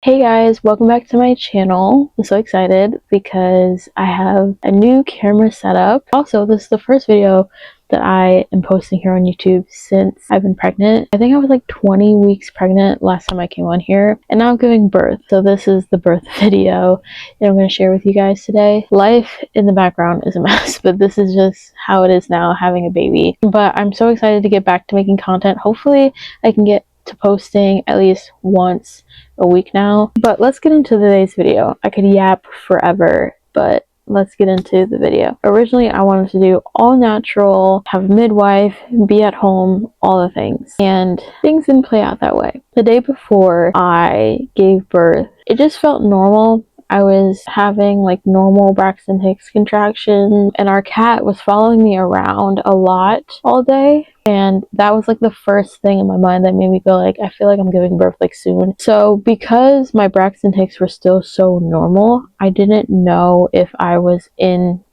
Hey guys, welcome back to my channel. I'm so excited because I have a new camera setup. Also, this is the first video that I am posting here on YouTube since I've been pregnant. I think I was like 20 weeks pregnant last time I came on here, and now I'm giving birth. So this is the birth video that I'm going to share with you guys today. Life in the background is a mess, but this is just how it is now having a baby. But I'm so excited to get back to making content. Hopefully I can get to posting at least once a week now. But let's get into today's video. I could yap forever, but let's get into the video. Originally, I wanted to do all natural, have a midwife, be at home, all the things. And things didn't play out that way. The day before I gave birth, it just felt normal. I was having like normal Braxton Hicks contractions, and our cat was following me around a lot all day. And that was like the first thing in my mind that made me go like, I feel like I'm giving birth like soon. So because my Braxton Hicks were still so normal, I didn't know if I was in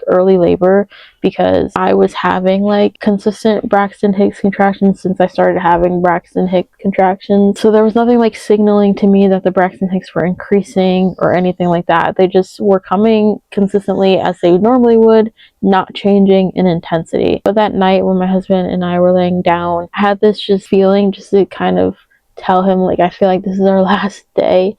early labor, because I was having like consistent Braxton Hicks contractions since I started having Braxton Hicks contractions. So there was nothing like signaling to me that the Braxton Hicks were increasing or anything like that. They just were coming consistently as they normally would, not changing in intensity. But that night when my husband and I were laying down, I had this just feeling just to kind of tell him like, I feel like this is our last day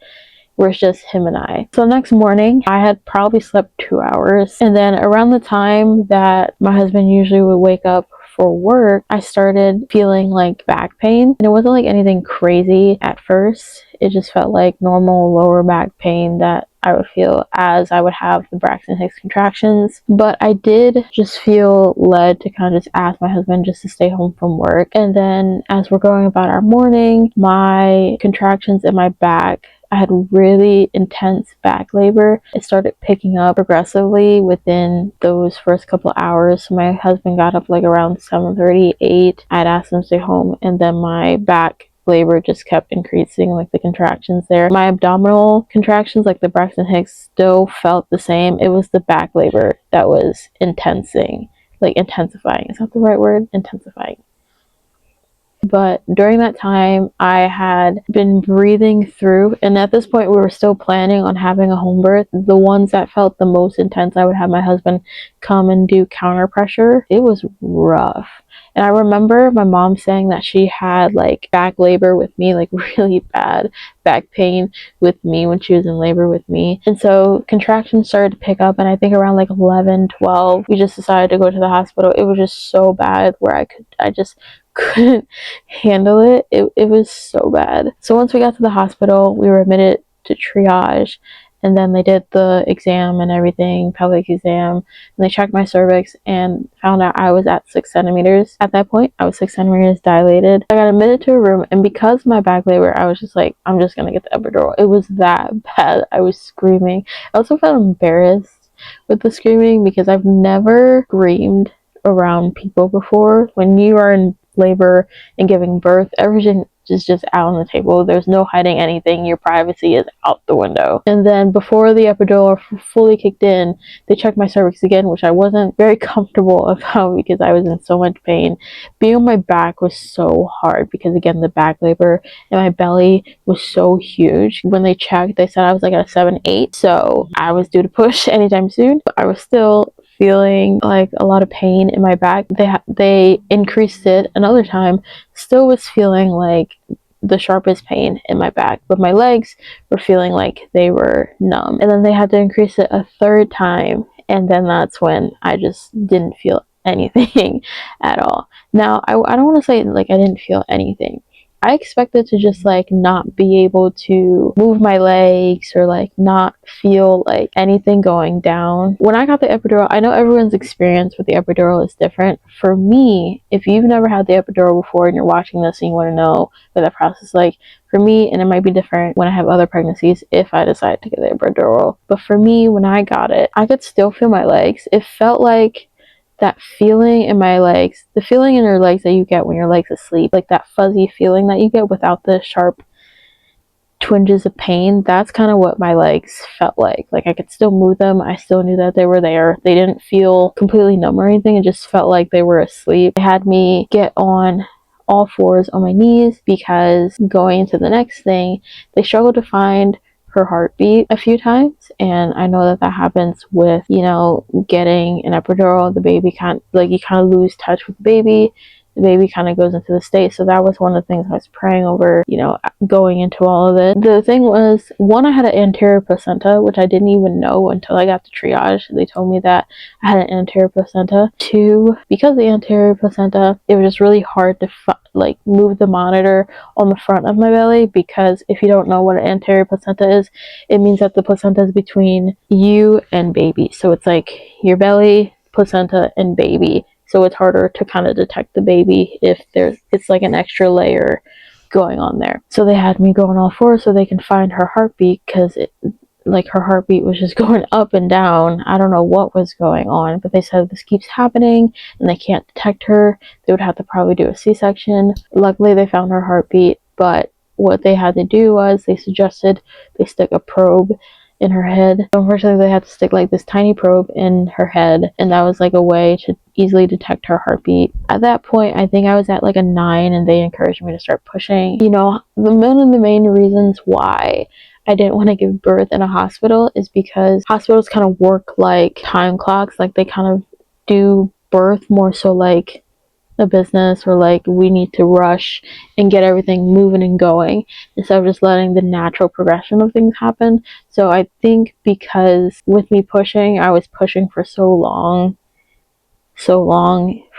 where it's just him and I. So next morning, I had probably slept 2 hours. And then around the time that my husband usually would wake up for work, I started feeling like back pain. And it wasn't like anything crazy at first. It just felt like normal lower back pain that I would feel as I would have the Braxton Hicks contractions. But I did just feel led to kind of just ask my husband just to stay home from work. And then as we're going about our morning, my contractions in my back, I had really intense back labor. It started picking up progressively within those first couple of hours. So my husband got up like around 7:38. I'd asked him to stay home, and then my back labor just kept increasing, like the contractions there. My abdominal contractions, like the Braxton Hicks, still felt the same. It was the back labor that was intensifying. Is that the right word? Intensifying. But during that time, I had been breathing through, and at this point, we were still planning on having a home birth. The ones that felt the most intense, I would have my husband come and do counter pressure. It was rough. And I remember my mom saying that she had like back labor with me, like really bad back pain with me when she was in labor with me. And so contractions started to pick up, and I think around like 11, 12, we just decided to go to the hospital. It was just so bad where I just couldn't handle it. It was so bad. So once we got to the hospital, we were admitted to triage, and then they did the exam and everything, pelvic exam, and they checked my cervix and found out I was at 6 centimeters. At that point, I was 6 centimeters dilated. I got admitted to a room, and because of my back labor, I was just like, I'm just gonna get the epidural. It was that bad. I was screaming. I also felt embarrassed with the screaming because I've never screamed around people before. When you are in labor and giving birth, everything is just out on the table. There's no hiding anything. Your privacy is out the window. And then before the epidural fully kicked in, they checked my cervix again, which I wasn't very comfortable about because I was in so much pain. Being on my back was so hard because, again, the back labor, and my belly was so huge. When they checked, they said I was like at a 7-8, so I was due to push anytime soon. But I was still feeling like a lot of pain in my back. They increased it another time, still was feeling like the sharpest pain in my back, but my legs were feeling like they were numb. And then they had to increase it a third time, and then that's when I just didn't feel anything at all. Now, I don't want to say like I didn't feel anything. I expected to just like not be able to move my legs or like not feel like anything going down. When I got the epidural, I know everyone's experience with the epidural is different. For me, if you've never had the epidural before and you're watching this and you want to know what that process is like, for me, and it might be different when I have other pregnancies if I decide to get the epidural, but for me, when I got it, I could still feel my legs. It felt like that feeling in my legs, the feeling in your legs that you get when your legs asleep, like that fuzzy feeling that you get without the sharp twinges of pain, that's kind of what my legs felt like. Like I could still move them. I still knew that they were there. They didn't feel completely numb or anything. It just felt like they were asleep. They had me get on all fours on my knees because going into the next thing, they struggled to find her heartbeat a few times, and I know that that happens with, you know, getting an epidural. The baby you kind of lose touch with the baby kind of goes into the state. So that was one of the things I was praying over, you know, going into all of it. The thing was, one, I had an anterior placenta, which I didn't even know until I got to triage. They told me that I had an anterior placenta. Two, because of the anterior placenta, it was just really hard to move the monitor on the front of my belly, because if you don't know what an anterior placenta is, it means that the placenta is between you and baby. So it's like your belly, placenta, and baby. So it's harder to kind of detect the baby if it's like an extra layer going on there. So they had me go on all fours so they can find her heartbeat, because her heartbeat was just going up and down. I don't know what was going on, but they said this keeps happening and they can't detect her. They would have to probably do a C-section. Luckily, they found her heartbeat, but what they had to do was they suggested they stick a probe in her head. Unfortunately, they had to stick like this tiny probe in her head, and that was like a way to easily detect her heartbeat. At that point, I think I was at like a 9, and they encouraged me to start pushing. You know, one of the main reasons why I didn't want to give birth in a hospital is because hospitals kind of work like time clocks. Like they kind of do birth more so like a business, or like we need to rush and get everything moving and going instead of just letting the natural progression of things happen. So I think because with me pushing, I was pushing for so long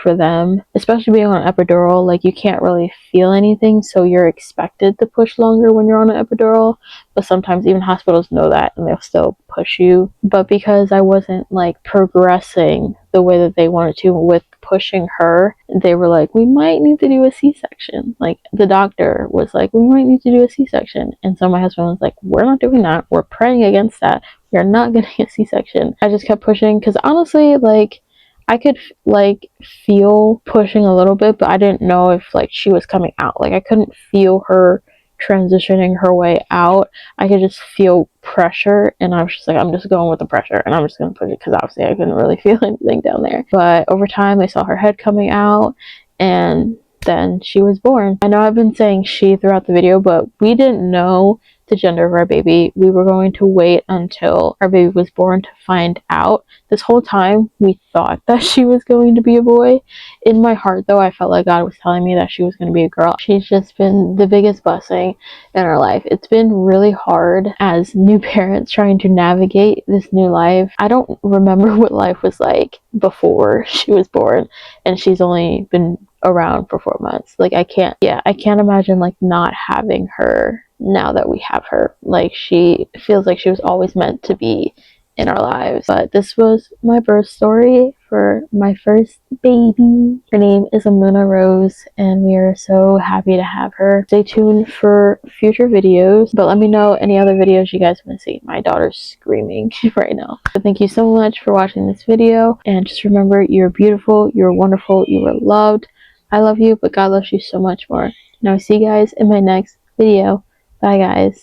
for them, especially being on an epidural. Like you can't really feel anything, so you're expected to push longer when you're on an epidural, but sometimes even hospitals know that and they'll still push you. But because I wasn't like progressing the way that they wanted to with pushing her, they were like, we might need to do a C-section. Like the doctor was like, we might need to do a C-section, and so my husband was like, we're not doing that, we're praying against that, we're not getting a C-section. I just kept pushing because honestly, like I could like feel pushing a little bit, but I didn't know if like she was coming out. Like I couldn't feel her transitioning her way out. I could just feel pressure, and I was just like, I'm just going with the pressure and I'm just gonna push it, because obviously I couldn't really feel anything down there. But over time they saw her head coming out, and then she was born. I know I've been saying she throughout the video, but we didn't know the gender of our baby. We were going to wait until our baby was born to find out. This whole time we thought that she was going to be a boy. In my heart though, I felt like God was telling me that she was going to be a girl. She's just been the biggest blessing in our life. It's been really hard as new parents trying to navigate this new life. I don't remember what life was like before she was born, and she's only been around for 4 months. Like I can't imagine like not having her now that we have her. Like she feels like she was always meant to be in our lives. But this was my birth story for my first baby. Her name is Amuna Rose, and we are so happy to have her. Stay tuned for future videos, but let me know any other videos you guys want to see. My daughter's screaming right now. So thank you so much for watching this video, and just remember, you're beautiful, you're wonderful, you are loved. I love you, but God loves you so much more. And I'll see you guys in my next video. Bye guys.